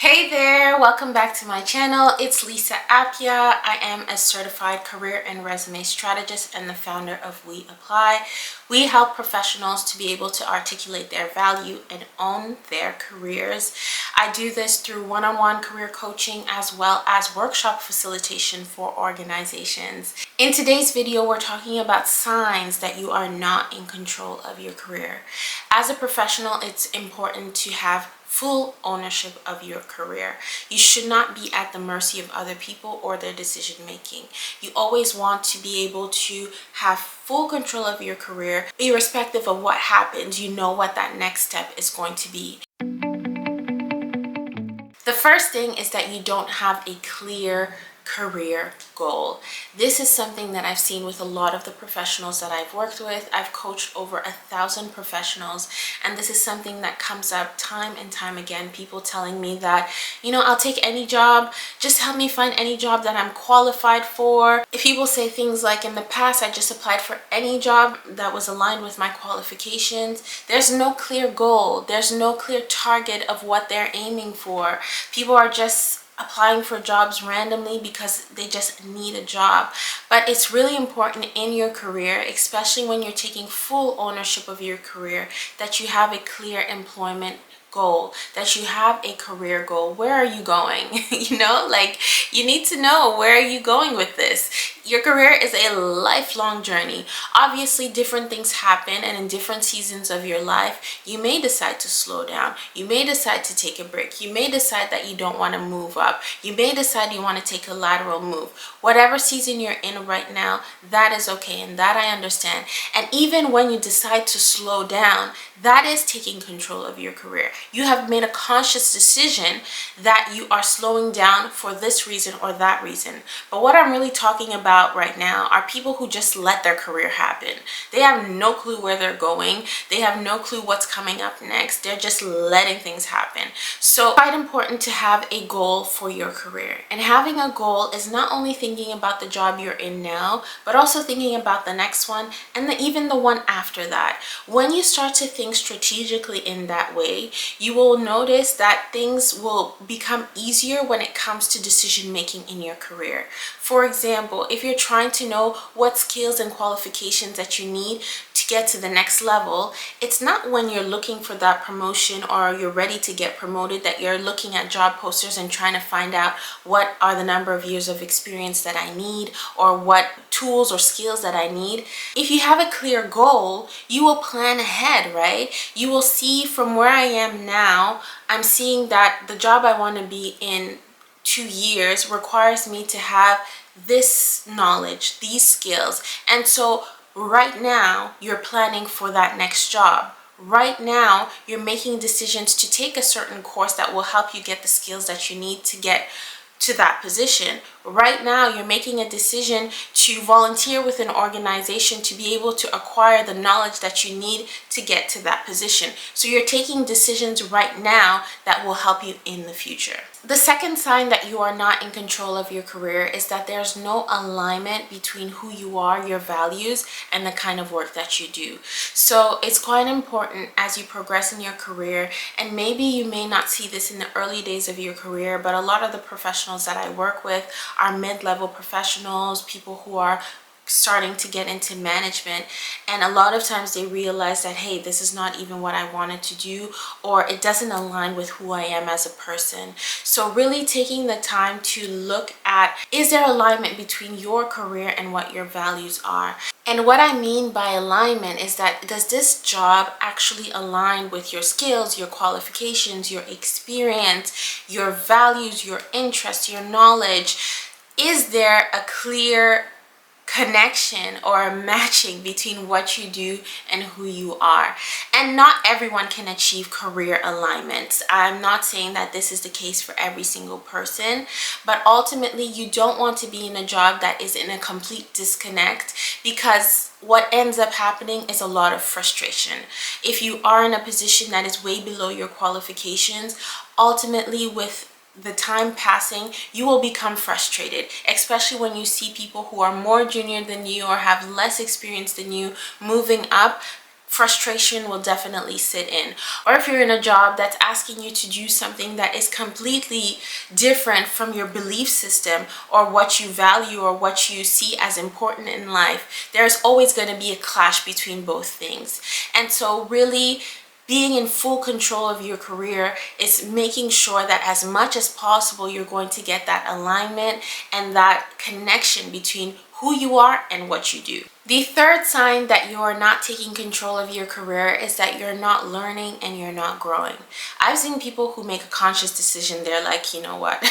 Hey there, welcome back to my channel. It's Lisa Apia. I am a certified career and resume strategist and the founder of We Apply. We help professionals to be able to articulate their value and own their careers. I do this through one-on-one career coaching as well as workshop facilitation for organizations. In today's video, we're talking about signs that you are not in control of your career. As a professional, it's important to have full ownership of your career. You should not be at the mercy of other people or their decision making. You always want to be able to have full control of your career, irrespective of what happens. You know what that next step is going to be. The first thing is that you don't have a clear career goal. This is something that I've seen with a lot of the professionals that I've worked with. I've coached over 1,000 professionals, and this is something that comes up time and time again. People telling me that, I'll take any job, just help me find any job that I'm qualified for. If people say things like, in the past, I just applied for any job that was aligned with my qualifications, there's no clear goal. There's no clear target of what they're aiming for. People are just applying for jobs randomly because they just need a job. But it's really important in your career, especially when you're taking full ownership of your career, that you have a clear employment goal, that you have a career goal. Where are you going? You need to know, where are you going with this? Your career is a lifelong journey. Obviously, different things happen, and in different seasons of your life, you may decide to slow down. You may decide to take a break. You may decide that you don't want to move up. You may decide you want to take a lateral move. Whatever season you're in right now, that is okay, and that I understand. And even when you decide to slow down, that is taking control of your career. You have made a conscious decision that you are slowing down for this reason or that reason. But what I'm really talking about right now are people who just let their career happen. They have no clue where they're going. They have no clue what's coming up next. They're just letting things happen. So it's quite important to have a goal for your career. And having a goal is not only thinking about the job you're in now, but also thinking about the next one and even the one after that. When you start to think strategically in that way, you will notice that things will become easier when it comes to decision making in your career. For example, if you're trying to know what skills and qualifications that you need to get to the next level, it's not when you're looking for that promotion or you're ready to get promoted that you're looking at job posters and trying to find out what are the number of years of experience that I need or what tools or skills that I need. If you have a clear goal, you will plan ahead, right? You will see from where I am now, I'm seeing that the job I want to be in 2 years requires me to have this knowledge, these skills. And so right now, you're planning for that next job. Right now, you're making decisions to take a certain course that will help you get the skills that you need to get to that position. Right now, you're making a decision to volunteer with an organization to be able to acquire the knowledge that you need to get to that position. So you're taking decisions right now that will help you in the future. The second sign that you are not in control of your career is that there's no alignment between who you are, your values, and the kind of work that you do. So it's quite important as you progress in your career, and maybe you may not see this in the early days of your career, but a lot of the professionals that I work with are mid-level professionals, people who are starting to get into management, and a lot of times they realize that, hey, this is not even what I wanted to do, or it doesn't align with who I am as a person. So really taking the time to look at, is there alignment between your career and what your values are? And what I mean by alignment is that, does this job actually align with your skills, your qualifications, your experience, your values, your interests, your knowledge? Is there a clear connection or a matching between what you do and who you are? And not everyone can achieve career alignments. I'm not saying that this is the case for every single person, but ultimately you don't want to be in a job that is in a complete disconnect, because what ends up happening is a lot of frustration. If you are in a position that is way below your qualifications, ultimately with the time passing, you will become frustrated, especially when you see people who are more junior than you or have less experience than you moving up. frustration will definitely sit in. Or if you're in a job that's asking you to do something that is completely different from your belief system or what you value or what you see as important in life, there's always going to be a clash between both things. And so really being in full control of your career is making sure that as much as possible you're going to get that alignment and that connection between who you are and what you do. The third sign that you are not taking control of your career is that you're not learning and you're not growing. I've seen people who make a conscious decision. They're like, you know what,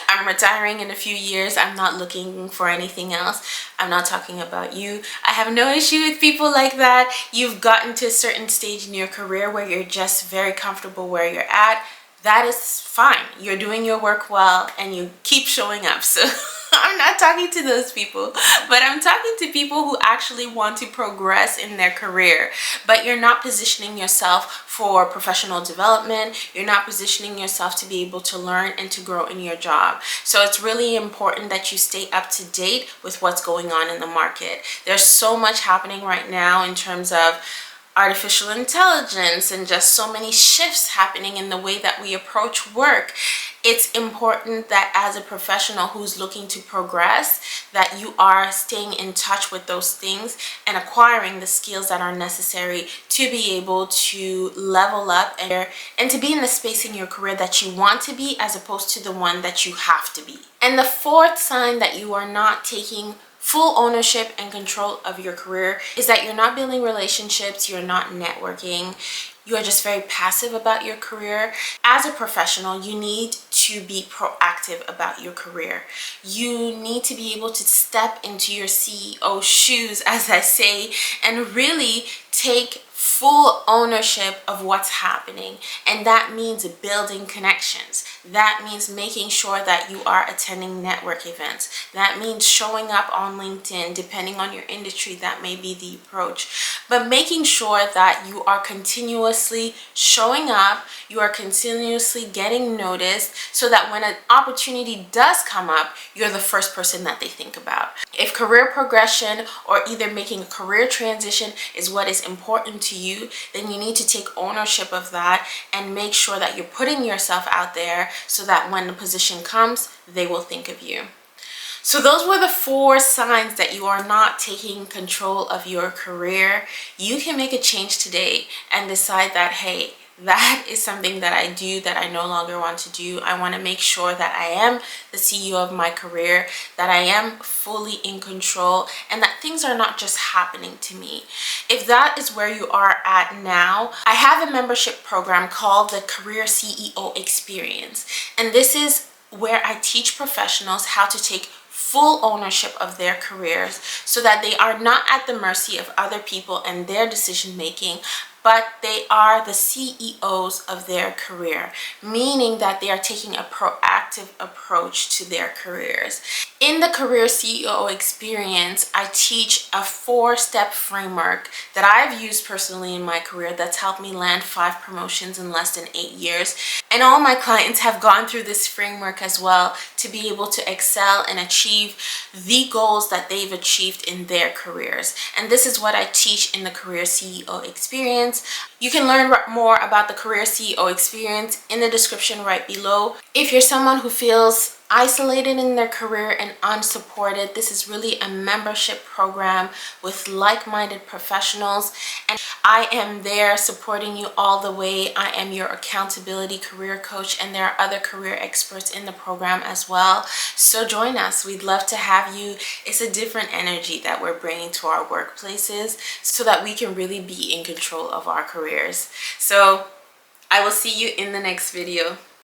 I'm retiring in a few years. I'm not looking for anything else. I'm not talking about you. I have no issue with people like that. You've gotten to a certain stage in your career where you're just very comfortable where you're at. That is fine. You're doing your work well and you keep showing up. So I'm not talking to those people, but I'm talking to people who actually want to progress in their career, but you're not positioning yourself for professional development. You're not positioning yourself to be able to learn and to grow in your job. So it's really important that you stay up to date with what's going on in the market. There's so much happening right now in terms of artificial intelligence and just so many shifts happening in the way that we approach work. It's important that as a professional who's looking to progress, that you are staying in touch with those things and acquiring the skills that are necessary to be able to level up and to be in the space in your career that you want to be as opposed to the one that you have to be. And the fourth sign that you are not taking full ownership and control of your career is that you're not building relationships, you're not networking, you are just very passive about your career. As a professional, you need to be proactive about your career. You need to be able to step into your CEO shoes, as I say, and really take full ownership of what's happening. And that means building connections. That means making sure that you are attending network events. That means showing up on LinkedIn, depending on your industry, that may be the approach. But making sure that you are continuously showing up, you are continuously getting noticed, so that when an opportunity does come up, you're the first person that they think about. If career progression or either making a career transition is what is important to you, then you need to take ownership of that and make sure that you're putting yourself out there so that when the position comes, they will think of you. So those were the 4 signs that you are not taking control of your career. You can make a change today and decide that, hey, that is something that I do that I no longer want to do. I want to make sure that I am the CEO of my career, that I am fully in control, and that things are not just happening to me. If that is where you are at now, I have a membership program called the Career CEO Experience. And this is where I teach professionals how to take full ownership of their careers so that they are not at the mercy of other people and their decision making, but they are the CEOs of their career, meaning that they are taking a proactive approach to their careers. In the Career CEO Experience, I teach a 4-step framework that I've used personally in my career that's helped me land 5 promotions in less than 8 years. And all my clients have gone through this framework as well to be able to excel and achieve the goals that they've achieved in their careers. And this is what I teach in the Career CEO Experience. You can learn more about the Career CEO Experience in the description right below. If you're someone who feels isolated in their career and unsupported, this is really a membership program with like-minded professionals, and I am there supporting you all the way. I am your accountability career coach, and there are other career experts in the program as well. So join us. We'd love to have you. It's a different energy that we're bringing to our workplaces so that we can really be in control of our careers. So I will see you in the next video.